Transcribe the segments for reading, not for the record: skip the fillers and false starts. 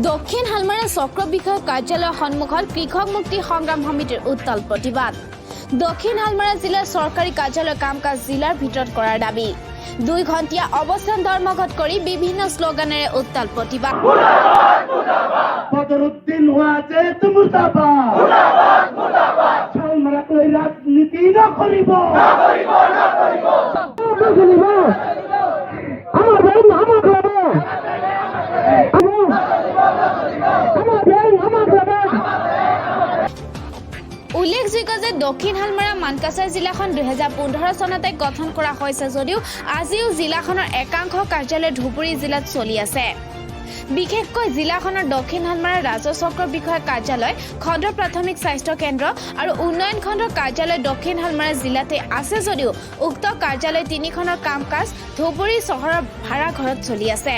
দক্ষিণ হালমাৰা চক্ৰ বিষয়ক কাৰ্যালয়ৰ সন্মুখত কৃষক মুক্তি সংগ্ৰাম সমিতিৰ উত্তাল প্ৰতিবাদ। দক্ষিণ হালমাৰা জিলাৰ চৰকাৰী কাৰ্যালয়ৰ কাম কাজ জিলাৰ ভিতৰত কৰাৰ দাবী। 2 ঘণ্টীয়া অৱস্থান ধৰ্মঘট কৰি বিভিন্ন শ্লোগানেৰে উত্তাল প্ৰতিবাদ। বদৰুদ্দিন ওয়াজেদ মুৰ্দাবাদ, হালমাৰাক লৈ ৰাজনীতি নকৰিব। উল্লেখযোগ্য যে দক্ষিণ হালমাৰা মানকাছাৰ জিলাখন 2015 চনতে গঠন কৰা হৈছে যদিও আজিও জিলাখনৰ একাংশ কাৰ্যালয় ধুবুৰী জিলাত চলি আছে। বিশেষকৈ জিলাখনৰ দক্ষিণ হালমাৰা ৰাজহ চক্ৰ বিষয়ক কাৰ্যালয়, খণ্ড প্ৰাথমিক স্বাস্থ্য কেন্দ্ৰ আৰু উন্নয়ন খণ্ডৰ কাৰ্যালয় দক্ষিণ হালমাৰা জিলাতে আছে যদিও উক্ত কাৰ্যালয় তিনিখনৰ কাম কাজ ধুবুৰী চহৰৰ ভাড়া ঘৰত চলি আছে।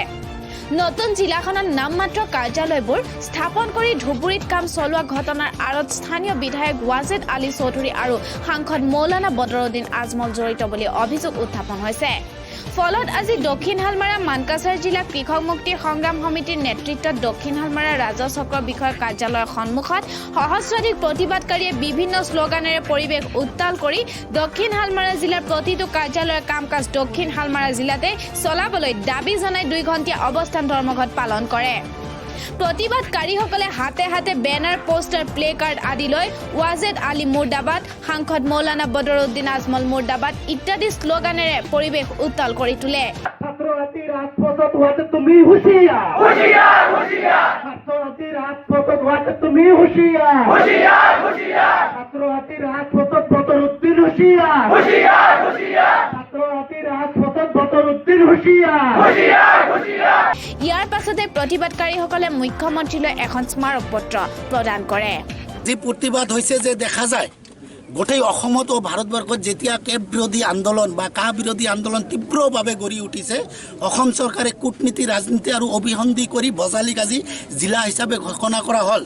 নতুন জিলাখনৰ নামমাত্ৰ কাৰ্যালয়বোৰ স্থাপন কৰি ধুবুৰীত কাম চলোৱা ঘটনাৰ আঁৰত স্থানীয় বিধায়ক ৱাজেদ আলী চৌধুৰী আৰু সাংসদ মৌলানা বদৰুদ্দিন আজমল জড়িত বুলি অভিযোগ উত্থাপন হৈছে। ফলত আজি দক্ষিণ হালমাৰা মানকাছাৰ জিলা কৃষক মুক্তি সংগ্ৰাম সমিতিৰ নেতৃত্বত দক্ষিণ হালমাৰা ৰাজহ চক্ৰ বিষয়ক কাৰ্যালয়ৰ সন্মুখত সহস্ৰাধিক প্ৰতিবাদকাৰীয়ে বিভিন্ন শ্লোগানেৰে পৰিৱেশ উত্তাল কৰি দক্ষিণ হালমাৰা জিলাৰ প্ৰতিটো কাৰ্যালয়ৰ কাম কাজ দক্ষিণ হালমাৰা জিলাতে চলাবলৈ দাবী জনাই 2 ঘণ্টীয়া অৱস্থান ধৰ্মঘট পালন কৰে। প্ৰতিবাদকাৰীসকলে হাতে হাতে বেনাৰ, পোষ্টাৰ, প্লে কাৰ্ড আদি লৈ ৱাজেদ আলী মুৰ্দাবাদ, সাংসদ মৌলানা বদৰুদ্দিন আজমল মুৰ্দাবাদ ইত্যাদি শ্লোগানেৰে পৰিৱেশ উত্তাল কৰি তোলে। ছাত্ৰছাত্ৰী ৰাজপথত হোৱাতে তুমি হুঁচিয়াৰ, হুঁচিয়াৰ, হুঁচিয়াৰ। ছাত্ৰছাত্ৰী ৰাজপথত হোৱাতে তুমি হুঁচিয়াৰ, হুঁচিয়াৰ, হুঁচিয়াৰ। ছাত্ৰছাত্ৰী ৰাজপথত বদৰুদ্দিন হুঁচিয়াৰ, হুঁচিয়াৰ, হুঁচিয়াৰ। ছাত্ৰছাত্ৰী ৰাজপথত বদৰুদ্দিন হুঁচিয়াৰ, হুঁচিয়াৰ, হুঁচিয়াৰ। ইয়াৰ পাছতে প্ৰতিবাদকাৰীসকলে মুখ্যমন্ত্ৰীলৈ এখন স্মাৰক পত্ৰ প্ৰদান কৰে। যি প্ৰতিবাদ হৈছে যে দেখা যায় গোটেই অসমত ও ভাৰতবৰ্ষত যেতিয়া কেব বিৰোধী আন্দোলন বা কাহ বিৰোধী আন্দোলন তীব্ৰভাৱে গঢ়ি উঠিছে, অসম চৰকাৰে কূটনীতি, ৰাজনীতি আৰু অভিসন্ধি কৰি বজালি গাজি জিলা হিচাপে ঘোষণা কৰা হ'ল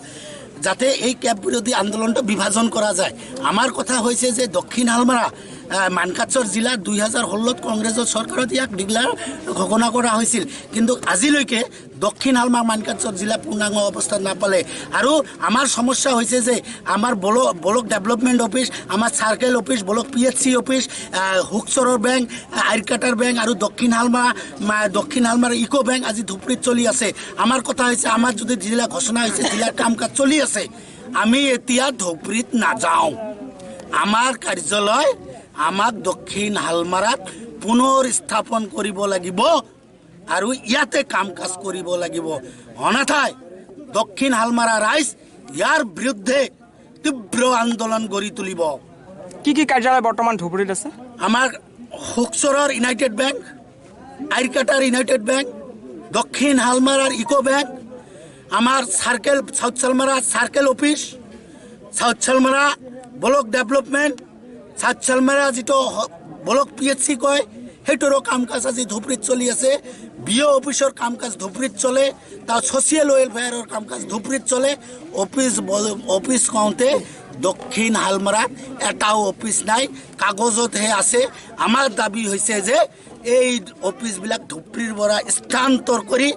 যাতে এই কেব বিৰোধী আন্দোলনটো বিভাজন কৰা যায়। আমাৰ কথা হৈছে যে দক্ষিণ হালমাৰা মানকাছাৰ জিলা 2016 কংগ্ৰেছৰ চৰকাৰত ইয়াক ডিক্লেয়াৰ ঘোষণা কৰা হৈছিল, কিন্তু আজিলৈকে দক্ষিণ হালমাৰা মানকাছাৰ জিলা পূৰ্ণাংগ অৱস্থাত নাপালে। আৰু আমাৰ সমস্যা হৈছে যে আমাৰ ব্লক ডেভেলপমেণ্ট অফিচ, আমাৰ circle office, block PHC office, হুকচৰৰ বেংক, আইৰকাটাৰ বেংক আৰু দক্ষিণ হালমাৰা ইকো বেংক আজি ধুবুৰীত চলি আছে। আমাৰ কথা হৈছে আমাৰ যদি জিলা ঘোষণা হৈছে, জিলাৰ কাম কাজ চলি আছে, আমি এতিয়া ধুবুৰীত নাযাওঁ। আমাৰ কাৰ্যালয় আমাক দক্ষিণ হালমাৰাত পুনৰ স্থাপন কৰিব লাগিব আৰু ইয়াতে কাম কাজ কৰিব লাগিব, অন্যথাই দক্ষিণ হালমাৰা ৰাইজ ইয়াৰ বিৰুদ্ধে তীব্ৰ আন্দোলন গঢ়ি তুলিব। কি কাৰ্যালয় বৰ্তমান ধুবুৰীত আছে? আমাৰ হুকচৰৰ ইউনাইটেড বেংক, আইৰকাটাৰ ইউনাইটেড বেংক, দক্ষিণ হালমাৰাৰ ইকো বেংক, আমাৰ south Salmara circle office, south Salmara block development, south Salmara যিটো ব্লক PHC কয় সেইটোৰো কাম কাজ আজি ধুবুৰীত চলি আছে। BO অফিচৰ কাম কাজ ধুবুৰীত চলে, তাৰ ছ'চিয়েল ৱেলফেয়াৰৰ কাম কাজ ধুবুৰীত চলে। অফিচ কওঁতে দক্ষিণ হালমাৰাত এটাও অফিচ নাই, কাগজতহে আছে। আমাৰ দাবী হৈছে যে এই অফিচবিলাক ধুবুৰীৰ পৰা স্থানান্তৰ কৰি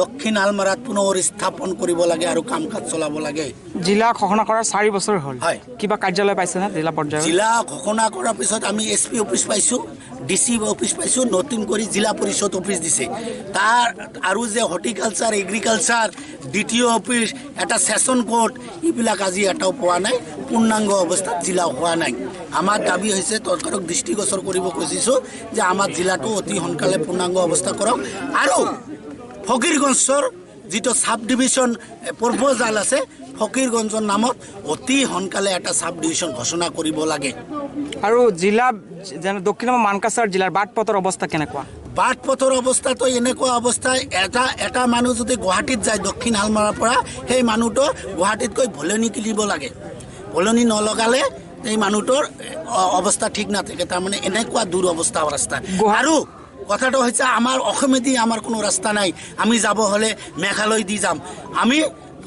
দক্ষিণ হালমাৰাত পুনৰ স্থাপন কৰিব লাগে আৰু কাম কাজ চলাব লাগে। জিলা ঘোষণা কৰাৰ 4 বছৰ হ'ল, হয়। কিবা কাৰ্যালয় পাইছেনে জিলা পৰ্যায়ত? জিলা ঘোষণা কৰাৰ পিছত আমি SP অফিচ পাইছোঁ, DC অফিচ পাইছোঁ, নতুন কৰি জিলা পৰিষদ অফিচ দিছে। তাৰ আৰু যে হৰ্টিকালচাৰ, এগ্ৰিকালচাৰ, DTO অফিচ, এটা ছেছন কোৰ্ট, এইবিলাক আজি এটাও পোৱা নাই, পূৰ্ণাংগ অৱস্থাত জিলা হোৱা নাই। আমাৰ দাবী হৈছে চৰকাৰক দৃষ্টিগোচৰ কৰিব খুজিছোঁ যে আমাৰ জিলাটো অতি সোনকালে পূৰ্ণাংগ অৱস্থা কৰক আৰু ফকীৰগঞ্জৰ যিটো চাব ডিভিশ্যন প্ৰপ'জাল আছে, ফকীৰগঞ্জৰ নামত অতি সোনকালে এটা চাব ডিভিশ্যন ঘোষণা কৰিব লাগে। আৰু জিলা যেনে দক্ষিণ মানকাছাৰ জিলাৰ বাট পথৰ অৱস্থা কেনেকুৱা? বাট পথৰ অৱস্থাটো এনেকুৱা অৱস্থা, এটা মানুহ যদি গুৱাহাটীত যায় দক্ষিণ হালমাৰাৰ পৰা, সেই মানুহটো গুৱাহাটীতকৈ ভলনি কিনিব লাগে। ভলনি নলগালে এই মানুহটোৰ অৱস্থা ঠিক নাথাকে, তাৰমানে এনেকুৱা দূৰ অৱস্থা ৰাস্তা। আৰু কথাটো হৈছে আমাৰ অসমেদি আমাৰ কোনো ৰাস্তা নাই, আমি যাব হ'লে মেঘালয় দি যাম। আমি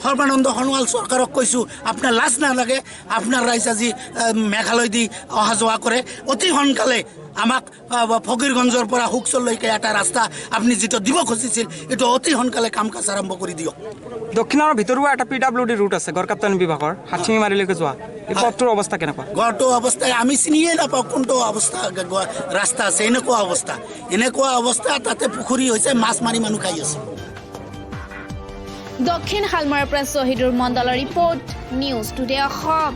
সৰ্বানন্দ সোণোৱাল চৰকাৰক কৈছোঁ, আপোনাৰ লাজ নালাগে? আপোনাৰ ৰাইজ আজি মেঘালয় দি অহা যোৱা কৰে, অতি সোনকালে আমাক ফকীৰগঞ্জৰ পৰা হুকচলৈকে এটা ৰাস্তা আপুনি যিটো দিব খুজিছিল এইটো অতি সোনকালে কাম কাজ আৰম্ভ কৰি দিয়ক দক্ষিণৰ ভিতৰুৱা এটা PWD ৰুট আছে গড়কাপ্তানি বিভাগৰ হাতচিঙিমাৰিলৈকে যোৱা এই পথটোৰ অৱস্থা কেনেকুৱা গড়টো অৱস্থাই আমি চিনিয়ে নাপাওঁ কোনটো অৱস্থা ৰাস্তা আছে এনেকুৱা অৱস্থা তাতে পুখুৰী হৈছে মাছ মাৰি মানুহ খাই আছে দক্ষিণ শালমৰাৰ পৰা শ্বহীদুৰ মণ্ডলৰ ৰিপৰ্ট নিউজ টুডে অসম